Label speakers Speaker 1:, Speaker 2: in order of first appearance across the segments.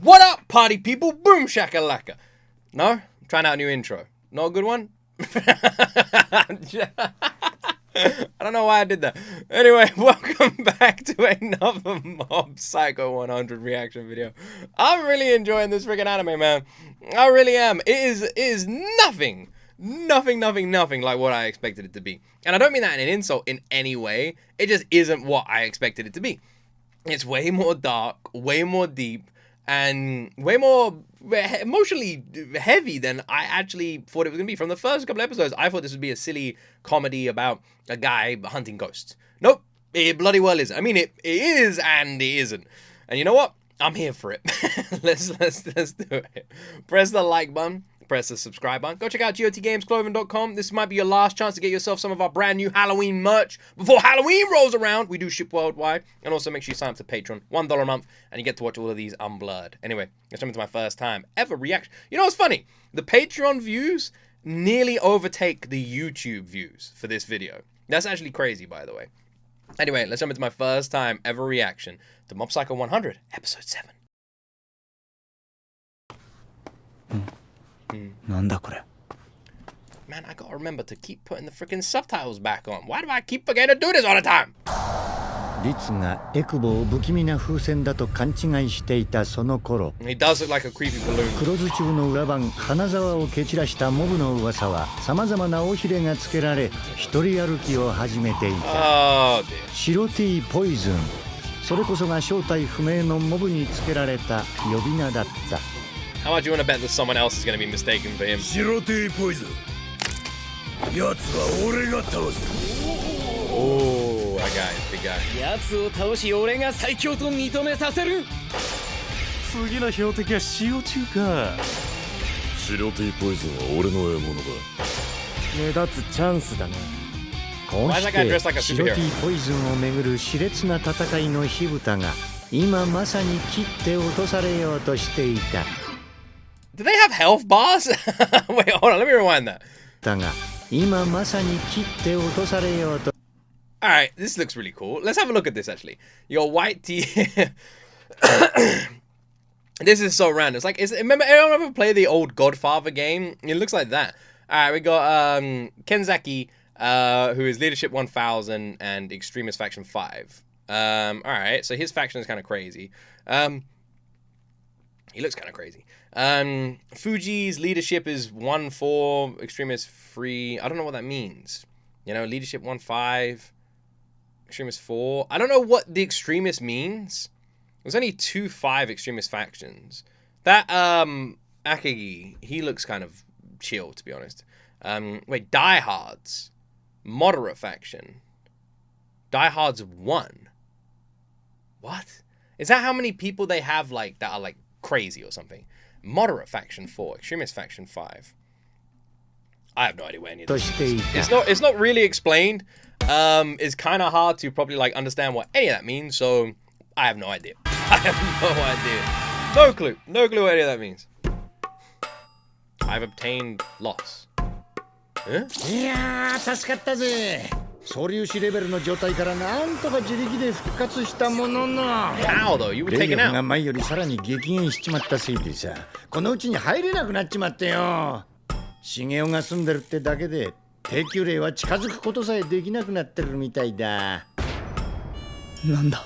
Speaker 1: What up, party people? Boom shakalaka. No? I'm trying out a new intro. Not a good one? I don't know why I did that. Anyway, welcome back to another Mob Psycho 100 reaction video. I'm really enjoying this freaking anime, man. I really am. It is nothing like what I expected it to be. And I don't mean that in an insult in any way. It just isn't what I expected it to be. It's way more dark, way more deep, and way more emotionally heavy than I actually thought it was going to be. From the first couple episodes, I thought this would be a silly comedy about a guy hunting ghosts. Nope, it bloody well isn't. I mean, it is and it isn't. And you know what? I'm here for it. let's do it. Press the like button. Press the subscribe button. Go check out GOTgamesclothing.com. This might be your last chance to get yourself some of our brand new Halloween merch before Halloween rolls around. We do ship worldwide. And also make sure you sign up to Patreon. $1 a month. And you get to watch all of these unblurred. Anyway, let's jump into my first time ever reaction. You know what's funny? The Patreon views nearly overtake the YouTube views for this video. That's actually crazy, by the way. Anyway, let's jump into my first time ever reaction to Mob Psycho 100, Episode 7. Man, I gotta remember to keep putting the freaking subtitles back on. Why do I keep forgetting to do this all the time?
Speaker 2: リツがエクボを不気味な風船だと勘違いしていたその頃
Speaker 1: He does look like a creepy balloon.
Speaker 2: 黒ず中の裏番花沢を蹴散らしたモブの噂は様々な尾ひれがつけられ一人歩きを始めていた白 T ポイズンそれこそが正体不明のモブにつけられた呼び名だった
Speaker 1: How much do you want to bet that someone else is going to be mistaken for him?
Speaker 3: 白 T ポイズンやつは俺が倒す
Speaker 1: Oh, that guy, big guy.
Speaker 4: やつを倒し俺が最強と認めさせる
Speaker 3: 次の標的は塩中か白 T ポイズンは俺の獲物だ
Speaker 4: 目立つチャンスだな
Speaker 2: こうして白 T ポイズンをめぐる熾烈な戦いの火蓋が今まさに切って落とされようとしていた
Speaker 1: Do they have health bars? Wait, hold on, let me rewind that.
Speaker 2: だが今まさに切って落とされようと
Speaker 1: Alright, this looks really cool. Let's have a look at this actually. Your white tee. This is so random. It's like, remember, anyone ever play the old Godfather game? It looks like that. Alright, we got Kenzaki, who is Leadership 1000 and Extremist Faction 5. Alright, so his faction is kind of crazy. He looks kind of crazy. Fuji's leadership is 1-4, Extremist 3. I don't know what that means. You know, leadership 1-5, Extremist 4. I don't know what the extremist means. There's only 2-5 extremist factions. That Akagi, he looks kind of chill, to be honest. Wait, Diehards, moderate faction. Diehards 1. What? Is that how many people they have like that are like crazy or something? Moderate faction 4, extremist faction 5. I have no idea where any of this is. It's not really explained. It's kind of hard to probably like understand what any of that means, so I have no idea. I have no idea. No clue. No clue what any of that means. I've obtained loss. Huh?
Speaker 2: いやー助かったぜ素粒子レベルの状態からなんとか自力で復活したものの
Speaker 1: How though? You were taken out.
Speaker 2: が前よりさらに激減しちまったせいでさこのうちに入れなくなっちまってよ茂雄が住んでるってだけで低級霊は近づくことさえできなくなってるみたいだ
Speaker 4: なんだ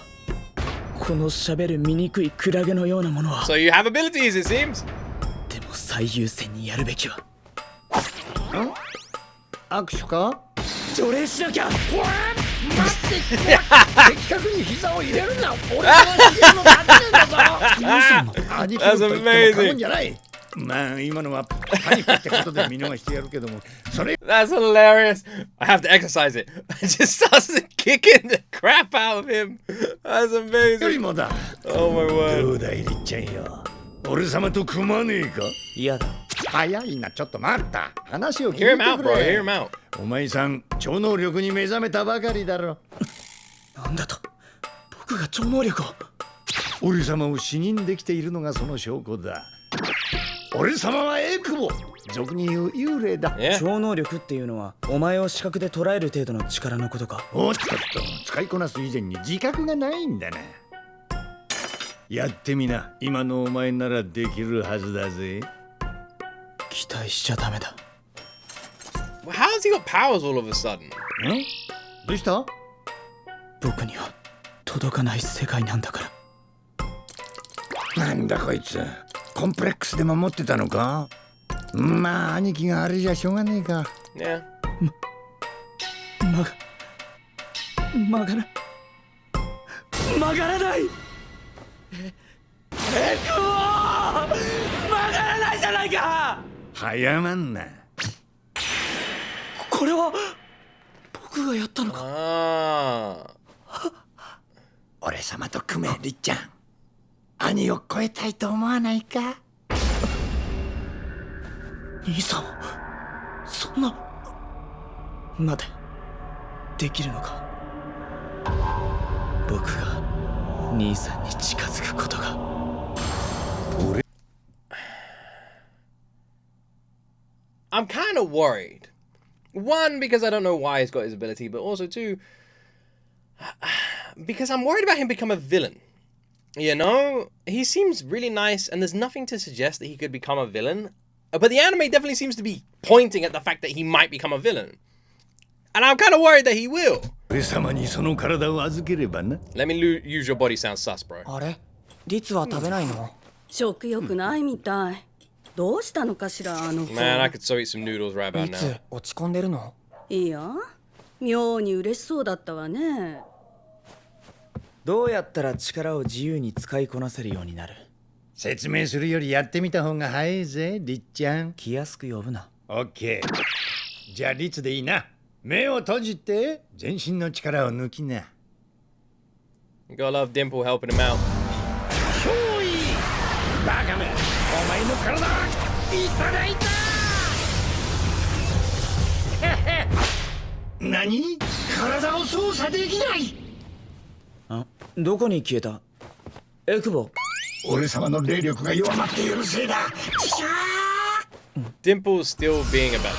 Speaker 4: この喋る醜いクラゲのようなものは
Speaker 1: So you have abilities, it seems.
Speaker 4: でも最優先にやるべきは
Speaker 2: 握手か
Speaker 4: 除霊しなきゃ
Speaker 2: 待って的確に膝を入れるな俺はヒゲの立てだぞ兄貴と言っても過言じゃないまあ今のはパニックってことで見逃してやるけどもそれ
Speaker 1: That's hilarious. I have to exercise it. I just starts kicking the crap out of him. That's amazing.
Speaker 2: よりもだ
Speaker 1: Oh my word.
Speaker 2: どうだいりっちゃんよ俺様と組まねえか
Speaker 4: 嫌だ
Speaker 2: 早いなちょっと待った話を聞いて
Speaker 1: Hear him out,
Speaker 2: く
Speaker 1: bro.
Speaker 2: れ
Speaker 1: Hear him out.
Speaker 2: お前さん超能力に目覚めたばかりだろ
Speaker 4: なんだと僕が超能力を
Speaker 2: 俺様を死認できているのがその証拠だ俺様はエクボ俗に言う幽霊だ、
Speaker 1: Yeah.
Speaker 4: 超能力っていうのはお前を視覚で捉える程度の力のことか
Speaker 2: おっとっと使いこなす以前に自覚がないんだなやってみな。今のお前ならできるはずだぜ。
Speaker 4: 期待しちゃダメだ。
Speaker 1: How has he got powers all of a sudden?
Speaker 2: どうした？
Speaker 4: 僕には届かない世界なんだから。
Speaker 2: なんだこいつ、コンプレックスでも持ってたのか？まあ兄貴があれじゃしょうがねえか。
Speaker 1: Yeah.
Speaker 4: 曲がらない。曲がらないじゃないか。
Speaker 2: 早まんな。
Speaker 4: これは僕がやったのか。
Speaker 2: 俺様と組め、りっちゃん。兄を超えたいと思わないか？
Speaker 4: 兄さん、そんな。待て、できるのか。僕が兄さんに近づくことが。
Speaker 1: I'm kind of worried. One, because I don't know why he's got his ability, but also two, because I'm worried about him become a villain. You know, he seems really nice, and there's nothing to suggest that he could become a villain. But the anime definitely seems to be pointing at the fact that he might become a villain. And I'm kind of worried that he will. Let me use your body sound sus, bro.
Speaker 4: あれ、リツは食べないの？
Speaker 5: 食欲ないみたい。どうしたのかしら、あの子。
Speaker 1: Man, I could so eat some noodles right about
Speaker 4: リツ
Speaker 1: now.
Speaker 4: 落ち込んでるの？
Speaker 5: いや、妙に嬉しそうだったわね。
Speaker 4: どうやったら力を自由に使いこなせるようになる？
Speaker 2: 説明するよりやってみた方が早いぜ、りっちゃん。
Speaker 4: 気安く呼ぶな。
Speaker 2: オッケー。じゃあリツでいいな。目を閉じて全身の力を抜きな。
Speaker 1: You gotta love Dimple helping him out.
Speaker 2: ひょい！バカめ！お前の体いただいた！何？体を操作できない！
Speaker 4: あ、どこに消えた？エクボ。
Speaker 2: 俺様の霊力が弱まっているせいだ。
Speaker 1: Dimple's still being a villain.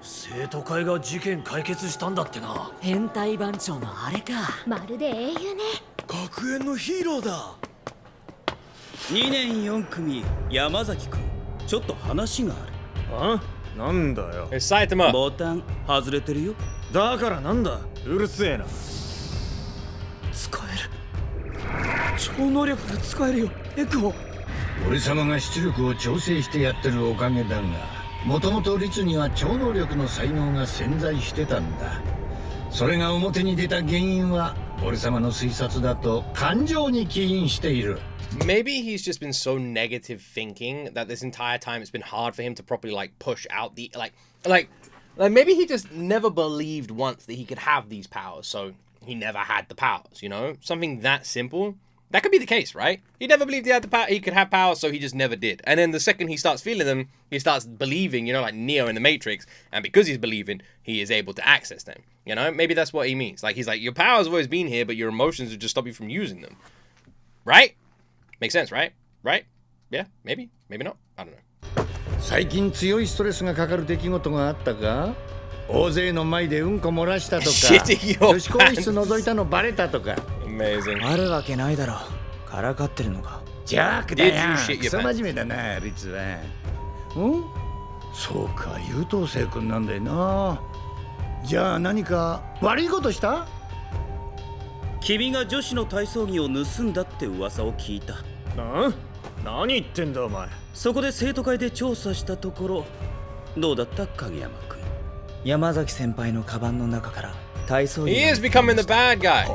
Speaker 3: 生徒会が事件解決したんだってな。
Speaker 6: 変態番長のあれか。
Speaker 7: まるで英雄ね。
Speaker 3: 学園のヒーローだ。
Speaker 8: 2年4組山崎くん、ちょっと話がある。
Speaker 3: あ？なんだよ。
Speaker 1: Hey, Saitama.
Speaker 8: ボタン外れてるよ。
Speaker 3: だからなんだ。うるせえな。
Speaker 4: 使える。超能力が使えるよ、エクボ。
Speaker 2: 俺様が出力を調整してやってるおかげだが、もともとリツには超能力の才能が潜在してたんだ。それが表に出た原因は俺様の推察だと感情に起因している。
Speaker 1: Maybe he's just been so negative thinking that this entire time it's been hard for him to properly like push out the like maybe he just never believed once that he could have these powers, so he never had the powers, you know? Something that simple. That could be the case, right? He never believed he had the power, he could have powers, so he just never did. And then the second he starts feeling them, he starts believing, you know, like Neo in the Matrix, and because he's believing, he is able to access them. You know, maybe that's what he means. Like, he's like, your powers have always been here, but your emotions would just stop you from using them. Right? Makes sense, right? Right? Yeah, maybe, maybe not. I don't know.
Speaker 2: 最近強いストレスがかかる出来事があったか？大勢の前でうんこ漏らしたとか、女子更衣室覗いたのバレたとか。
Speaker 1: Amazing.
Speaker 4: あるわけないだろ。からかってるのか。
Speaker 2: ジャークだよ。クソ真面目だな、リツは。そうか、優等生くんなんだよな。じゃあ何か悪いことした？
Speaker 8: 君が女子の体操着を盗んだって噂を聞いた。
Speaker 3: 何言ってんだお前。
Speaker 8: そこで生徒会で調査したところ、どうだった影山くん。
Speaker 4: 山崎先輩のカバンの中から体操着。
Speaker 1: He is becoming the bad guy.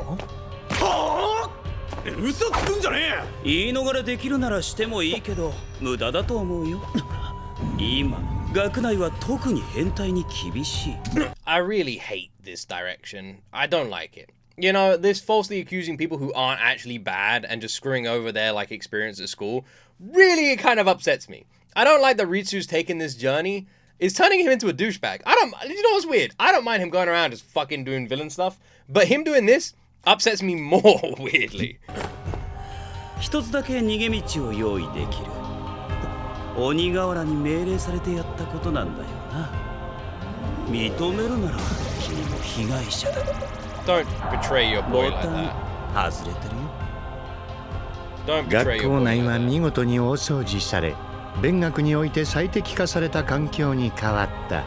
Speaker 3: 嘘つくんじゃね
Speaker 8: え。言い逃れできるならしてもいいけど無駄だと思うよ。今学内は特に変態に厳しい。
Speaker 1: I really hate this direction. I don't like it. You know, this falsely accusing people who aren't actually bad and just screwing over their like experience at school really kind of upsets me. I don't like that Ritsu's taking this journey. It's turning him into a douchebag. You know what's weird? I don't mind him going around just fucking doing villain stuff, but him doing this upsets me more weirdly.
Speaker 8: 一つだけ逃げ道を用意できる。鬼瓦に命令されてやったことなんだよな。認めるなら君も被害者だ。
Speaker 1: Don't betray your boy like that.
Speaker 8: 外れてるよ。
Speaker 1: Don't betray
Speaker 2: 学
Speaker 1: your
Speaker 2: 校
Speaker 1: boy
Speaker 2: 内
Speaker 1: like
Speaker 2: は
Speaker 1: that.
Speaker 2: 見事に大掃除され、勉学において最適化された環境に変わった。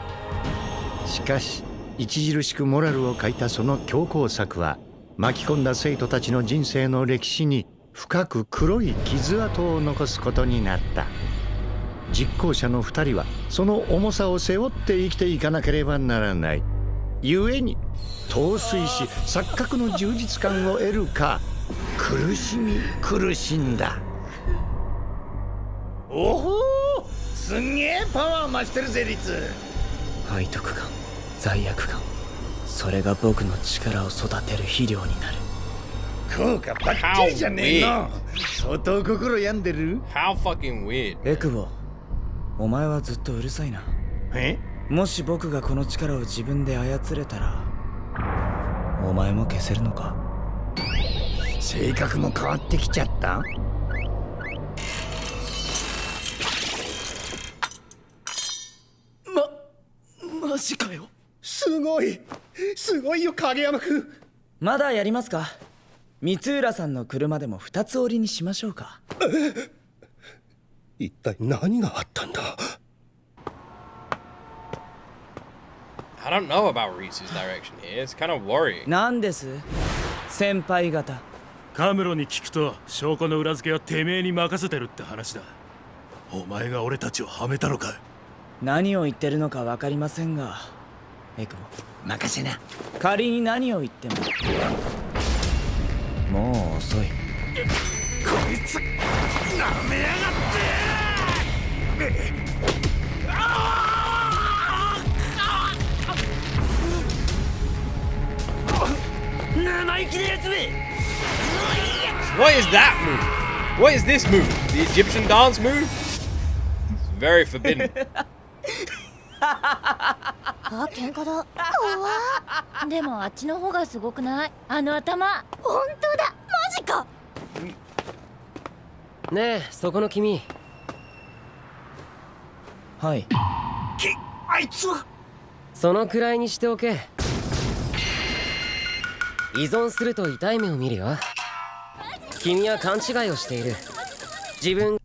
Speaker 2: しかし著しくモラルを欠いたその強硬策は、巻き込んだ生徒たちの人生の歴史に深く黒い傷跡を残すことになった。実行者の2人はその重さを背負って生きていかなければならない。故に陶酔し錯覚の充実感を得るか、苦しみ苦しんだ。おほー、すんげえパワー増してるぜリツ。
Speaker 4: 背徳感、罪悪感、それが僕の力を育てる肥料になる。
Speaker 2: 効果ばっちりじゃねえの。相当心病んでる。
Speaker 1: How fucking weird.
Speaker 4: エクボ、お前はずっとうるさいな。
Speaker 2: え？
Speaker 4: もし僕がこの力を自分で操れたら、お前も消せるのか？
Speaker 2: 性格も変わってきちゃった？
Speaker 4: マジかよ。
Speaker 2: すごいよ影山くん。
Speaker 4: まだやりますか？三浦さんの車でも2つ折りにしましょうか。
Speaker 2: 一体何があったんだ？
Speaker 1: I don't know about Reese's direction here. It's kind of worrying.
Speaker 4: なんです先輩方。
Speaker 3: カムロに聞くと証拠の裏付けはてめえに任せてるって話だ。お前が俺たちをはめたのか？
Speaker 4: 何を言ってるのか分かりませんが、エクボ
Speaker 2: 任せな。
Speaker 4: 仮に何を言ってももう遅い。
Speaker 2: こいつなめやがって。生意気なやつめ。
Speaker 1: What is that move? What is this move? The Egyptian dance move? It's very forbidden.
Speaker 7: あ、喧嘩だ。怖っ。でもあっちの方がすごくない？あの頭。本当だ。マジか。
Speaker 6: ねえ、そこの君。
Speaker 4: はい。
Speaker 2: あいつは
Speaker 6: そのくらいにしておけ。依存すると痛い目を見るよ。君は勘違いをしている。自分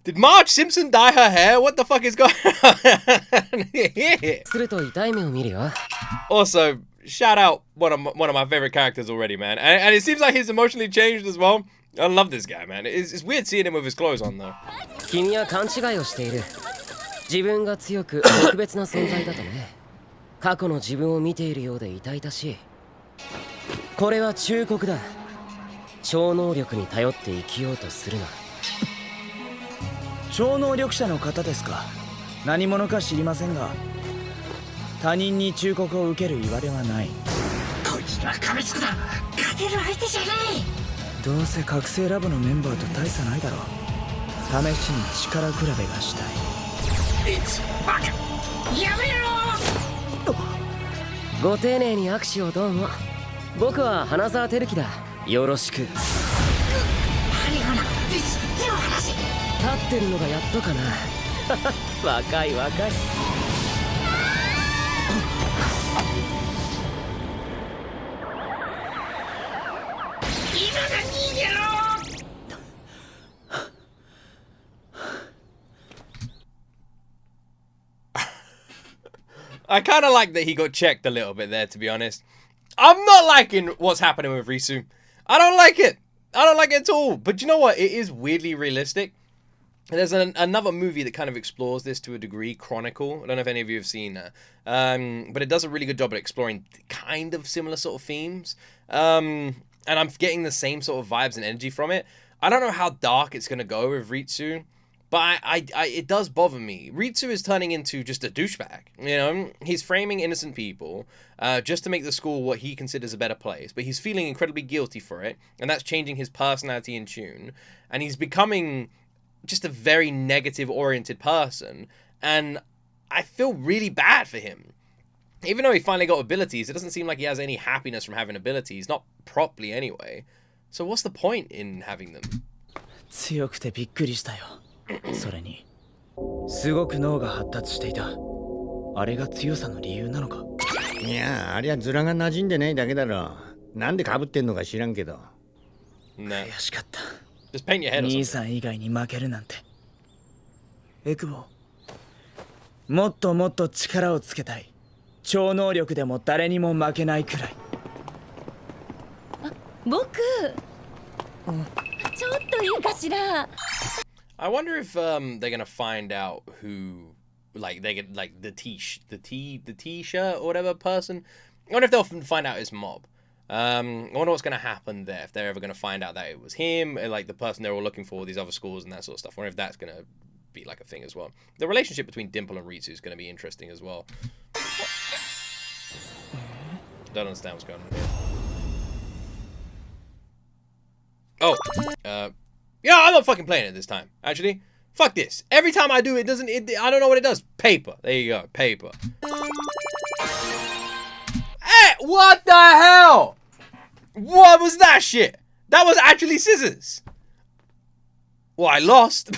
Speaker 1: Did Marge Simpson dye her hair? What the fuck is going on here?
Speaker 6: すると痛い目を見るよ。
Speaker 1: Also, shout out one of my favorite characters already, man. And it seems like he's emotionally changed as well. I love this guy, man. It's weird seeing him with his clothes on, though.
Speaker 6: 君は勘違いをしている。自分が強く特別な存在だとね。過去の自分を見ているようで痛々しい。これは忠告だ。超能力に頼って生きようとするな。
Speaker 4: 超能力者の方ですか？何者か知りませんが、他人に忠告を受ける言われはない。
Speaker 2: こいつは亀つくだ。勝てる相手じゃない。
Speaker 4: どうせ覚醒ラボのメンバーと大差ないだろう。試しに力比べがしたい。
Speaker 2: バカやめろ。
Speaker 6: ご丁寧に握手をどうも。僕は花沢照樹だ。よろしく。立ってるのがやっとかな。若い若い。
Speaker 2: 今だ逃げろ。
Speaker 1: I kind of like that he got checked a little bit there, to be honest. I'm not liking what's happening with Risu. I don't like it. I don't like it at all. But you know what? It is weirdly realistic. There's another movie that kind of explores this to a degree, Chronicle. I don't know if any of you have seen that. But it does a really good job at exploring kind of similar sort of themes. And I'm getting the same sort of vibes and energy from it. I don't know how dark it's going to go with Ritsu. But it does bother me. Ritsu is turning into just a douchebag. You know, he's framing innocent people just to make the school what he considers a better place. But he's feeling incredibly guilty for it, and that's changing his personality in tune. And he's becoming just a very negative-oriented person. And I feel really bad for him. Even though he finally got abilities, it doesn't seem like he has any happiness from having abilities, not properly anyway. So what's the point in having them?
Speaker 4: 強くてびっくりしたよ。それにすごく脳が発達していた。あれが強さの理由なのか。
Speaker 2: いや、ありゃ面が馴染んでないだけだろ。なんで被ってんのか知らんけど。
Speaker 4: 悔しかった。
Speaker 1: Just paint your head or
Speaker 4: 兄
Speaker 1: something.
Speaker 4: さん以外に負けるなんて。エクボ、もっともっと力をつけたい。超能力でも誰にも負けないくらい。
Speaker 7: あ、僕、ちょっといいかしら。
Speaker 1: I wonder if they're gonna find out who, like they get like the t-shirt or whatever person. I wonder if they'll find out it's Mob. I wonder what's gonna happen there, if they're ever gonna find out that it was him, and, like the person they're all looking for, these other schools and that sort of stuff. I wonder if that's gonna be like a thing as well. The relationship between Dimple and Ritsu is gonna be interesting as well. Don't understand what's going on here. Oh, yeah, I'm not fucking playing it this time. Actually, fuck this. Every time I do, it doesn't. I don't know what it does. Paper. There you go. Paper. Hey, what the hell? What was that shit? That was actually scissors. Well, I lost.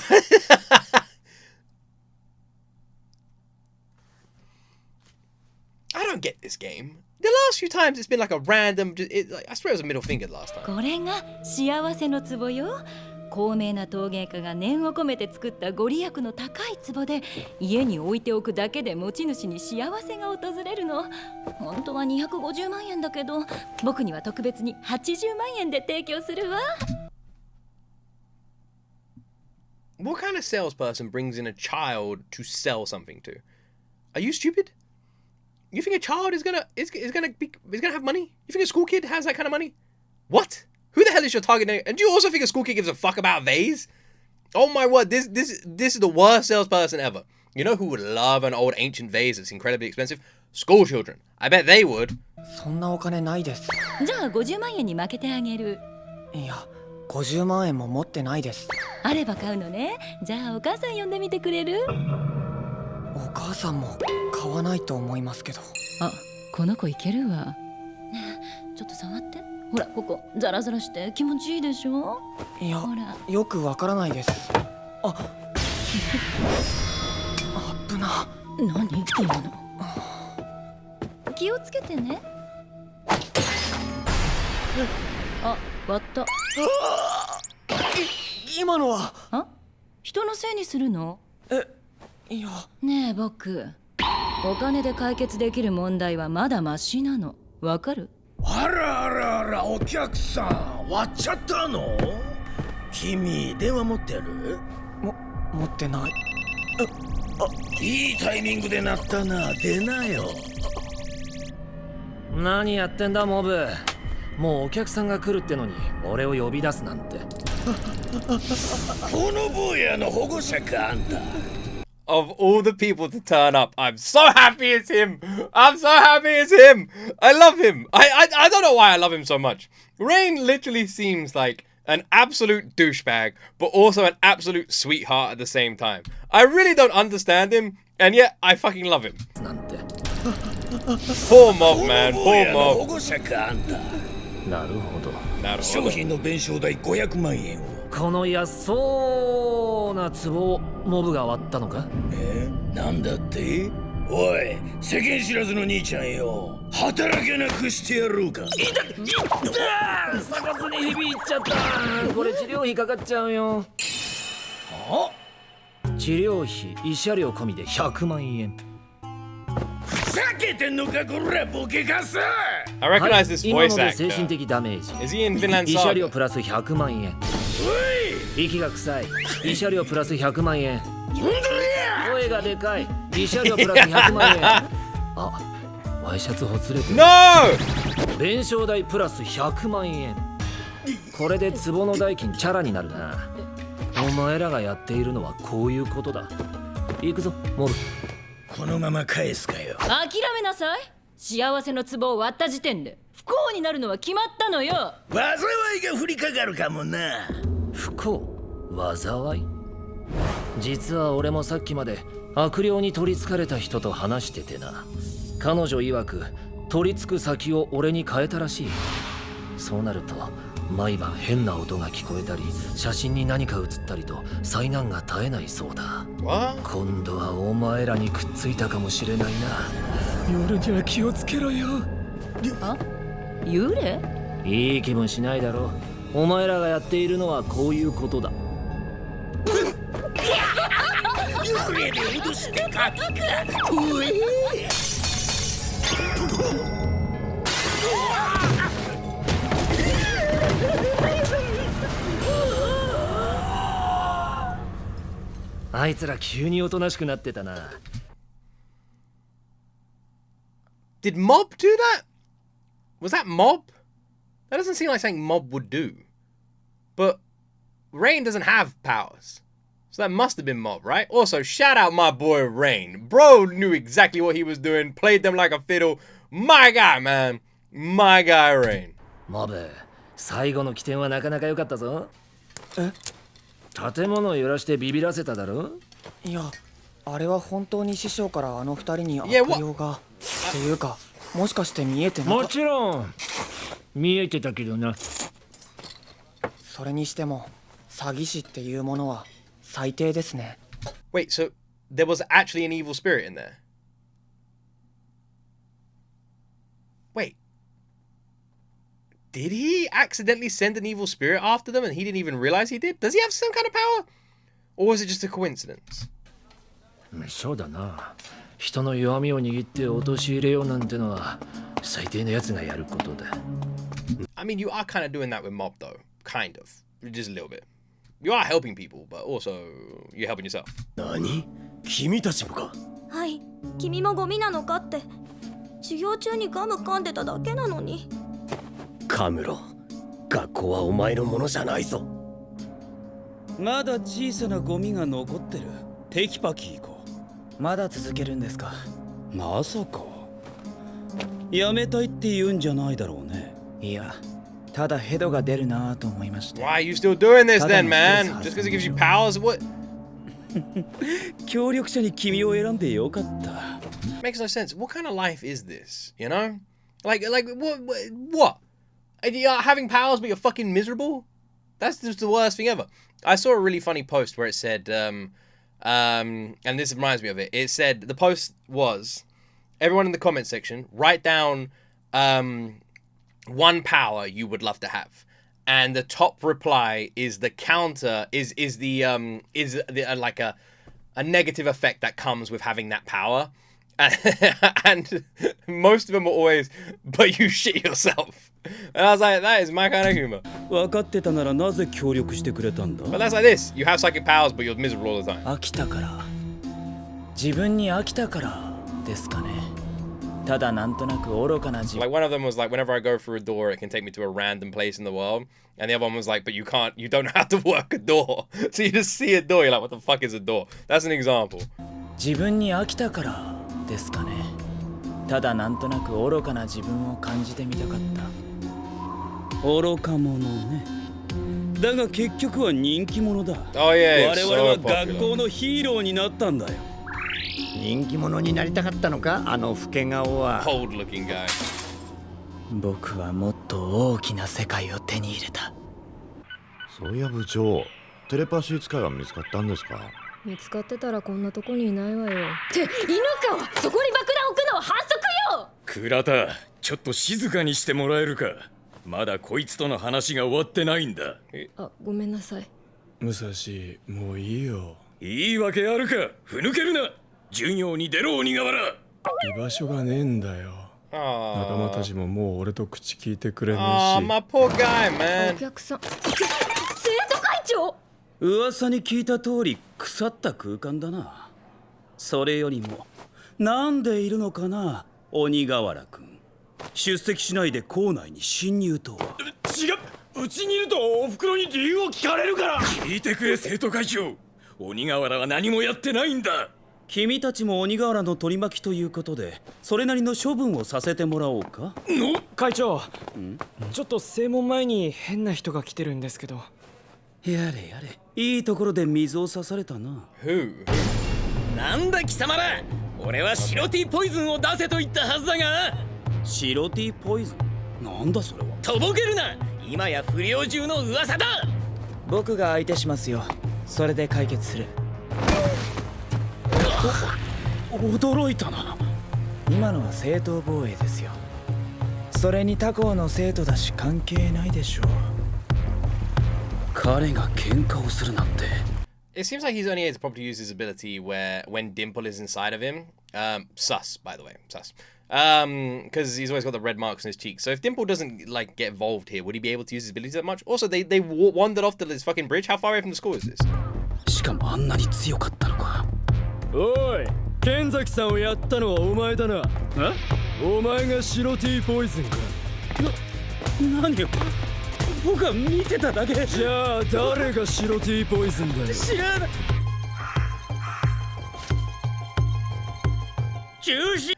Speaker 1: I don't get this game. The last few times it's been like a random. I swear it was a middle finger last time.
Speaker 7: これが幸せの壺よ。高名な陶芸家が念を込めて作ったご利益の高い壺で、家に置いておくだけで持ち主に幸せが訪れるの。本当は250万円だけど、僕には特別に80万円で提供するわ。
Speaker 1: What kind of salesperson brings in a child to sell something to? Are you stupid? You think a child is gonna have money? You think a school kid has that kind of money? What? Who the hell is your target? And do you also think a school kid gives a fuck about vase? Oh my word, this is the worst salesperson ever. You know who would love an old ancient vase that's incredibly expensive? School children. I bet they would.
Speaker 4: そんなお金ないです。
Speaker 7: じゃあ50万円に負けてあげる。
Speaker 4: いや、50万円も持ってないです。
Speaker 7: あれば買うのね。じゃあお母さん呼んでみてくれる？
Speaker 4: お母さんも買わないと思いますけど。
Speaker 7: あ、この子いけるわ。ねえ、ちょっと触って。ほら、ここザラザラして気持ちいいでしょ？
Speaker 4: いや、
Speaker 7: ほら、
Speaker 4: よくわからないです。あ、危な。
Speaker 7: 何今の？気をつけてね。あ、割った。
Speaker 4: 今のは？
Speaker 7: あ？人のせいにするの？
Speaker 4: いや。
Speaker 7: ねえ僕、お金で解決できる問題はまだマシなの。わかる？
Speaker 3: あらあらあら、お客さん割っちゃったの？君電話持ってる？
Speaker 4: 持ってない。
Speaker 3: いいタイミングで鳴ったな。出なよ。
Speaker 9: 何やってんだモブ。もうお客さんが来るってのに俺を呼び出すなんて。
Speaker 3: この坊やの保護者かあんた。
Speaker 1: Of all the people to turn up, I'm so happy it's him. I'm so happy it's him. I love him. I don't know why I love him so much. Rain literally seems like an absolute douchebag, but also an absolute sweetheart at the same time. I really don't understand him, and yet I fucking love him. Poor Mob, man. Poor Mob.
Speaker 9: なるほど。
Speaker 3: 商品の弁償代500万円を。
Speaker 9: この安そうな壺をモブが割ったのか？
Speaker 3: なんだって？おい、世間知らずの兄ちゃんよ。働けなくしてやろうか。
Speaker 9: 鎖骨に響いちゃった。これ治療費かかっちゃうよ。治療費、慰謝料込みで100万円。
Speaker 3: ふざけてんのかこらボケカス。
Speaker 1: I recognize this voice
Speaker 9: 今ので精
Speaker 1: actor.
Speaker 9: 神的ダメージ。
Speaker 1: Is he in Vinland
Speaker 9: 慰謝料
Speaker 1: Saga?
Speaker 9: プラス100万円。息が臭い。慰謝料プラス100万円。声がでかい。慰謝料プラス100万円。あ、ワイシャツほつれてる。
Speaker 1: No!
Speaker 9: 弁償代プラス100万円。これで壺の代金チャラになるな。お前らがやっているのはこういうことだ。行くぞ、モブ。
Speaker 3: このまま返すかよ。
Speaker 7: 諦めなさい。幸せの壺を割った時点で不幸になるのは決まったのよ。
Speaker 3: 災いが降りかかるかもな。
Speaker 9: 不幸？災い？実は俺もさっきまで悪霊に取りつかれた人と話しててな。彼女曰く取りつく先を俺に変えたらしい。そうなると毎晩変な音が聞こえたり、写真に何か写ったりと災難が絶えないそうだ。今度はお前らにくっついたかもしれないな。夜には気をつけろよ。
Speaker 7: あ、幽霊？
Speaker 9: いい気分しないだろ。お前らがやっているのはこういうことだ。
Speaker 8: 幽霊で脅して勝つか。
Speaker 9: あいつら急におとなしくなってたな。
Speaker 1: Did Mob do that? Was that Mob? That doesn't seem like something Mob would do. But Rain doesn't have powers. So that must have been Mob, right? Also, shout out my boy Rain. Bro knew exactly what he was doing, played them like a fiddle. My guy, man. My guy, Rain.
Speaker 9: Mob, 最後の起点はなかなか良かったぞ。建物を揺らしてビビらせただろ。
Speaker 4: いや、あれは本当に師匠からあの二人に悪霊がっていうか、もしかして見えてなかった？
Speaker 9: もちろん見えてたけどな。
Speaker 4: それにしても詐欺師っていうものは最低ですね。
Speaker 1: Wait, so there was actually an evil spirit in there? Wait. Did he accidentally send an evil spirit after them and he didn't even realize he did? Does he have some kind of power? Or was it just a coincidence?
Speaker 9: そうだな。人の弱みを握って陥れようなんてのは最低のやつがやることだ。
Speaker 1: I mean, you are kind of doing that with Mob though. Kind of. Just a little bit. You are helping people, but also you're helping yourself.
Speaker 10: 何？君たちもか？
Speaker 5: はい、君もゴミなのかって。授業中にガム噛んでただけなのに。
Speaker 10: カムロ、学校はお前のものじゃないぞ。
Speaker 8: まだ小さなゴミが残ってる。テキパキ行こ
Speaker 4: う。まだ続けるんですか？
Speaker 8: まさかやめたいって言うんじゃないだろうね。
Speaker 4: いや、ただヘドが出るなと思いました。
Speaker 1: Why are you still doing this then, man? Just because it gives you powers? What?
Speaker 8: 協力者に君を選んでよかった。
Speaker 1: Makes no sense. What kind of life is this? You know? Like what? You're having powers but you're fucking miserable? That's just the worst thing ever. I saw a really funny post where it said, and this reminds me of it. It said, the post was, everyone in the comment section, write down one power you would love to have. And the top reply is the counter, is like a negative effect that comes with having that power. And most of them were always, but you shit yourself. And I was like, that is my kind of humor.
Speaker 8: 分かってたならなぜ協力してくれたんだ?
Speaker 1: But that's like this. You have psychic powers, but you're miserable all the time.
Speaker 4: 飽きたから。自分に飽きたからですかね。ただなんとなく愚かな自分。
Speaker 1: Like one of them was like, whenever I go through a door, it can take me to a random place in the world. And the other one was like, but you don't know how to work a door. So you just see a door, you're like, what the fuck is a door? That's an example.
Speaker 4: 自分に飽きたからですかね。ただなんとなく愚かな自分を感じてみたかった。
Speaker 8: 愚か者ね。だが結局は人気者だ。
Speaker 1: Oh, yeah,
Speaker 8: 我々は学校のヒーローになったんだよ。
Speaker 2: 人気者になりたかったのか、あの老け顔は。
Speaker 1: Cold looking guy.
Speaker 4: 僕はもっと大きな世界を手に入れた。
Speaker 3: そういや部長、テレパシー使いは見つかったんですか？
Speaker 7: 見つかってたらこんなとこにいないわよ。って犬か！そこに爆弾置くのは反則よ！
Speaker 10: 倉田、ちょっと静かにしてもらえるか。まだこいつとの話が終わってないんだ。
Speaker 7: あ、ごめんなさい。
Speaker 10: 武蔵、もういいよ。いいわけあるか。ふぬけるな。授業に出ろ鬼瓦。
Speaker 11: 居場所がねえんだよ。仲間たちももう俺と口聞いてくれねえし。
Speaker 1: my poor guy, man.
Speaker 7: お客さん。生徒会長。
Speaker 8: 噂に聞いた通り腐った空間だな。それよりもなんでいるのかな、鬼瓦くん。出席しないで校内に侵入とは。
Speaker 10: 違う、うちにいるとお袋に理由を聞かれるから。聞いてくれ生徒会長、鬼瓦は何もやってないんだ。
Speaker 8: 君たちも鬼瓦の取り巻きということで、それなりの処分をさせてもらおうか。
Speaker 12: 会長、ちょっと正門前に変な人が来てるんですけど。
Speaker 8: やれやれ、いいところで水を刺されたな。
Speaker 10: なんだ貴様ら、俺は白 T ポイズンを出せと言ったはずだが。
Speaker 8: 白 T ポイズン？なんだそれは。
Speaker 10: とぼけるな。
Speaker 4: 今や不良中の噂だ。僕が相手しますよ。それで解決する。驚いたな。今のは正当防衛ですよ。それに他校の生徒だし関係ないでしょう。彼が喧嘩をするなんて。
Speaker 1: It seems like he's only able to properly use his ability when Dimple is inside of him. Sus, by the way, sus. Because he's always got the red marks on his cheeks. So if Dimple doesn't like get involved here, would he be able to use his abilities that much? Also, they wandered off to this fucking bridge. How far away from the school is this?
Speaker 8: しかもあんなに強かったのか。
Speaker 12: おい、剣崎さんをやったのはお前だな。お前が白 T ポイズンか。
Speaker 8: 何よ。僕は見てただけ。
Speaker 12: じゃあ誰が白 T ポイズンだよ。
Speaker 8: 知らない。中止。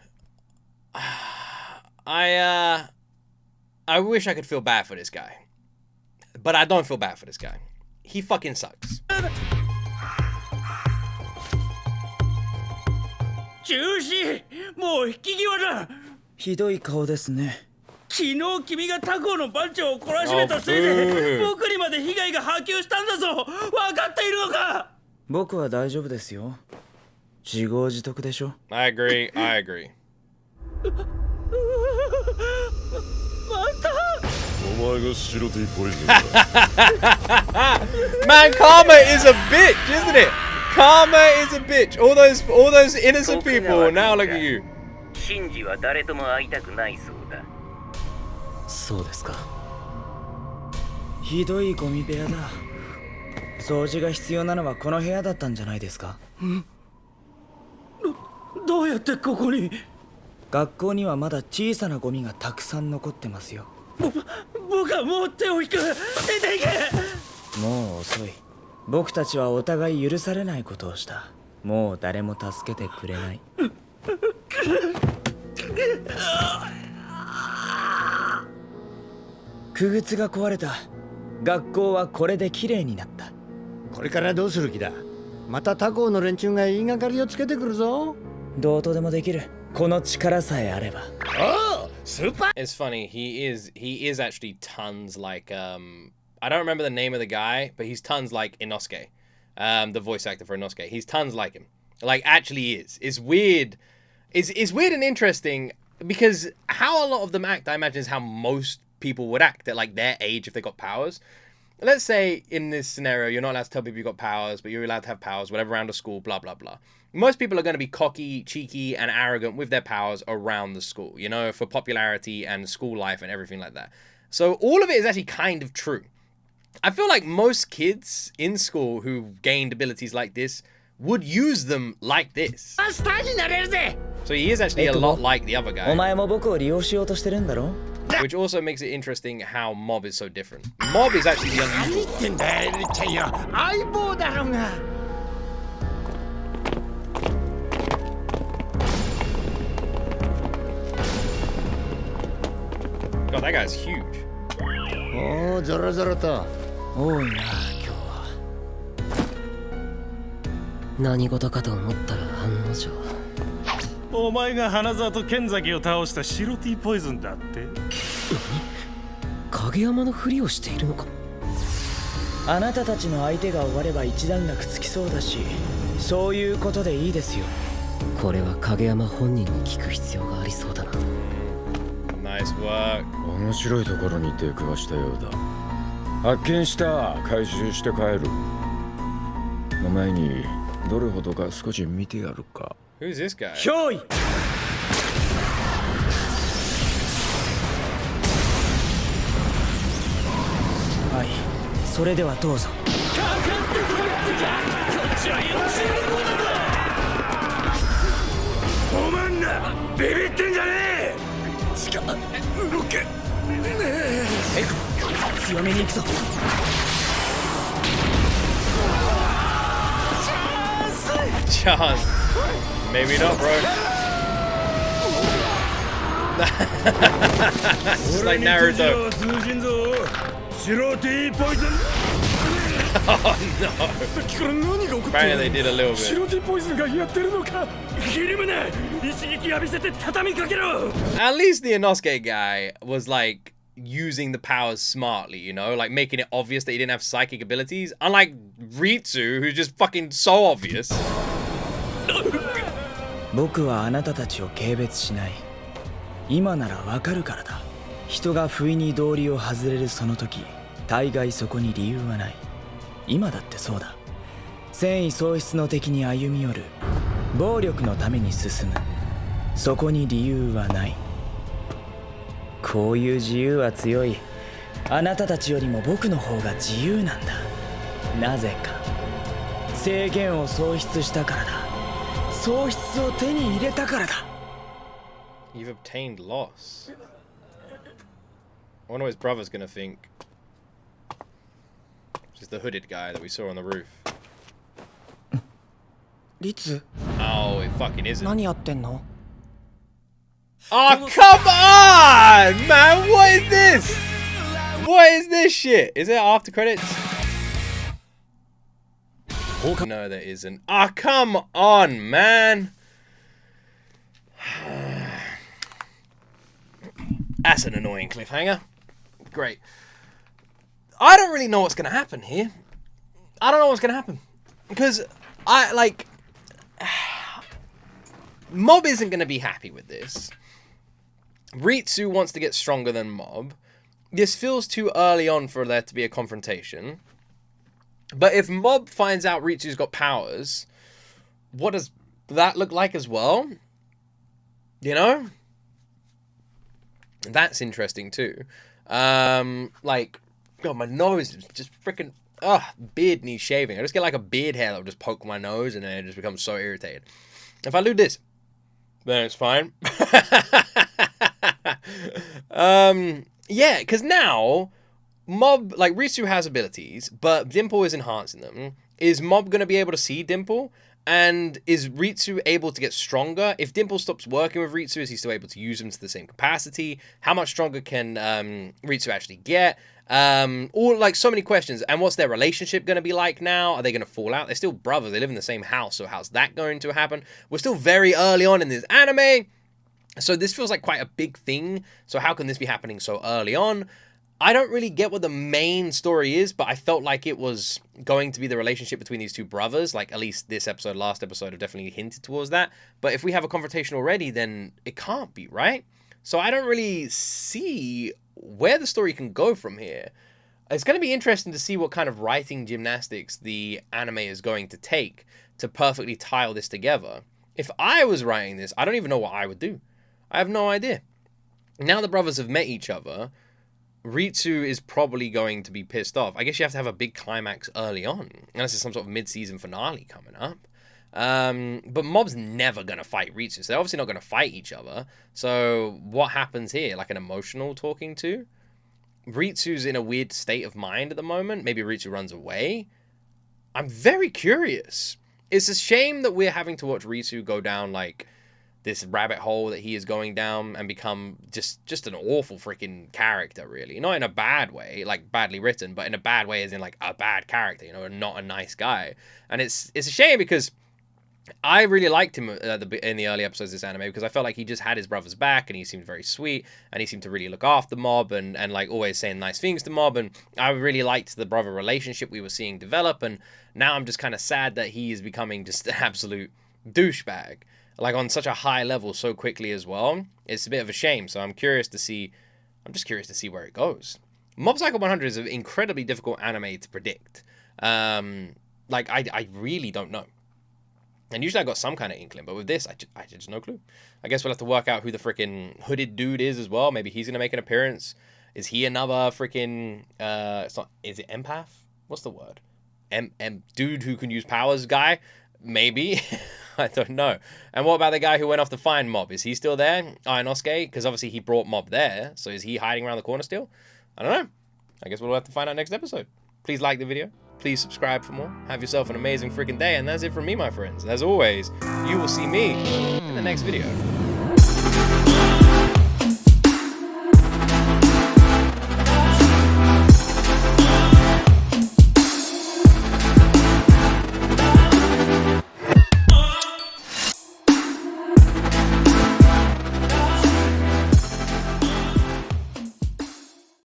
Speaker 1: I wish I could feel bad for this guy, but I don't feel bad for this guy. He fucking sucks.
Speaker 8: 中止。もう引き際だ。
Speaker 4: ひどい顔ですね。
Speaker 8: 昨日君が他校の番長を懲らしめたせいで僕にまで被害が波及したんだぞ。分かっているのか。
Speaker 4: 僕は大丈夫ですよ。自業自得でしょ。
Speaker 1: I agree. I agree.
Speaker 8: また。
Speaker 3: お前が白 T ポイズン。
Speaker 1: Man, karma is a bitch, isn't it? Karma is a bitch. All those innocent people. Now look at you.
Speaker 13: シンジは誰とも会いたくないそうだ。
Speaker 9: そうですか。
Speaker 4: ひどいゴミ部屋だ。掃除が必要なのはこの部屋だったんじゃないですか。
Speaker 8: どうやってここに。
Speaker 4: 学校にはまだ小さなゴミがたくさん残ってますよ。
Speaker 8: 僕はもう手を引く。出ていけ。
Speaker 4: もう遅い。僕たちはお互い許されないことをした。もう誰も助けてくれない。区靴が壊れた。学校はこれできれいになった。
Speaker 2: これからどうする気だ。また他校の連中が言いがかりをつけてくるぞ。
Speaker 4: どうとでもできる。この力さえあれば。
Speaker 1: It's funny. He is actually tons like I don't remember the name of the guy, but he's tons like Inosuke, the voice actor for Inosuke. He's tons like him. Like actually is. It's weird. It's weird and interesting because how a lot of them act, I imagine, is how most people would act at like their age if they got powers. Let's say in this scenario, you're not allowed to tell people you got powers, but you're allowed to have powers, whatever, around a school, blah, blah, blah. Most people are going to be cocky, cheeky, and arrogant with their powers around the school, you know, for popularity and school life and everything like that. So all of it is actually kind of true. I feel like most kids in school who gained abilities like this would use them like this. So he is actually a lot like the other guy.
Speaker 4: お前も僕を利用しようとしてるんだろ?
Speaker 1: Which also makes it interesting how Mob is so different. Mob is actually the unusual one. God, that guy's huge.
Speaker 2: おお、ゾロゾロと。
Speaker 4: 多いな、今日は。
Speaker 6: 何事かと思ったら案の定。
Speaker 10: お前が花沢と剣崎を倒した白 T ポイズンだって。
Speaker 6: 影山のふりをしているのか。
Speaker 4: あなたたちの相手が終われば一段落つきそうだし、そういうことでいいですよ。
Speaker 6: これは影山本人に聞く必要がありそうだな。
Speaker 1: Nice work.
Speaker 3: 面白いところに出くわしたようだ。発見した。回収して帰る。の前にどれほどか少し見てやるか。
Speaker 1: Who's this guy?
Speaker 4: 憑依。はい、それではどうぞ。かかってこいってか。こっちはよろしいのだ。
Speaker 10: おまんな、ビビってんじゃねえ。
Speaker 3: 動けねえ。
Speaker 4: 強めに行くぞ。
Speaker 1: Chance. Maybe not, bro. It's like Naruto. Oh no. Apparently they did a little bit. At least the Inosuke guy was like using the powers smartly, you know? Like, making it obvious that he didn't have psychic abilities. Unlike Ritsu, who's just fucking so obvious.
Speaker 4: 僕はあなたたちを軽蔑しない。今ならわかるからだ。人が不意に道理を外れるその時、大概そこに理由はない。今だってそうだ。戦意喪失の敵に歩み寄る。暴力のために進む。そこに理由はない。こういう自由は強い。あなたたちよりも僕の方が自由なんだ。なぜか。制限を喪失したからだ。喪失を手に入れたからだ。
Speaker 1: You've obtained loss. I wonder what his brother's gonna think. Just the hooded guy that we saw on the roof.
Speaker 4: リツ
Speaker 1: Oh, it fucking isn't.
Speaker 4: 何やってんの
Speaker 1: Oh, come on, man! What is this? What is this shit? Is it after credits? No, there isn't. Oh, come on, man! That's an annoying cliffhanger. Great. I don't really know what's going to happen here. I don't know what's going to happen. Because, Mob isn't going to be happy with this. Ritsu wants to get stronger than Mob. This feels too early on for there to be a confrontation. But if Mob finds out Ritsu's got powers, what does that look like as well? You know? That's interesting too. Like, God, my nose is just freaking, beard needs shaving. I just get like a beard hair that will just poke my nose and then it just becomes so irritated. If I do this, then it's fine. Yeah, because now, Mob, like, Ritsu has abilities, but Dimple is enhancing them. Is Mob going to be able to see Dimple? And is Ritsu able to get stronger? If Dimple stops working with Ritsu, is he still able to use them to the same capacity? How much stronger can Ritsu actually get? All, like, so many questions. And what's their relationship going to be like now? Are they going to fall out? They're still brothers. They live in the same house, so how's that going to happen? We're still very early on in this anime. So this feels like quite a big thing. So how can this be happening so early on? I don't really get what the main story is, but I felt like it was going to be the relationship between these two brothers. Like, at least this episode, last episode, have definitely hinted towards that. But if we have a confrontation already, then it can't be, right? So I don't really see where the story can go from here. It's going to be interesting to see what kind of writing gymnastics the anime is going to take to perfectly tie all this together. If I was writing this, I don't even know what I would do. I have no idea. Now the brothers have met each other, Ritsu is probably going to be pissed off. I guess you have to have a big climax early on, unless there's some sort of mid-season finale coming up. But Mob's never going to fight Ritsu, so they're obviously not going to fight each other. So what happens here? Like an emotional talking to? Ritsu's in a weird state of mind at the moment. Maybe Ritsu runs away. I'm very curious. It's a shame that we're having to watch Ritsu go down, like, this rabbit hole that he is going down and become just an awful freaking character, really. Not in a bad way, like badly written, but in a bad way as in like a bad character, you know, and not a nice guy. And it's a shame because I really liked him in the early episodes of this anime because I felt like he just had his brother's back and he seemed very sweet and he seemed to really look after Mob and like always saying nice things to Mob, and I really liked the brother relationship we were seeing develop, and now I'm just kind of sad that he is becoming just an absolute douchebag. Like on such a high level so quickly as well. It's a bit of a shame. So I'm just curious to see where it goes. Mob Psycho 100 is an incredibly difficult anime to predict. Like I really don't know. And usually I got some kind of inkling, but with this, I just no clue. I guess we'll have to work out who the freaking hooded dude is as well. Maybe he's gonna make an appearance. Is he another freaking is it empath? What's the word? Dude who can use powers guy? Maybe. I don't know. And what about the guy who went off to find Mob? Is he still there? Inosuke? Because obviously he brought Mob there. So is he hiding around the corner still? I don't know. I guess we'll have to find out next episode. Please like the video. Please subscribe for more. Have yourself an amazing freaking day. And that's it from me, my friends. As always, you will see me in the next video.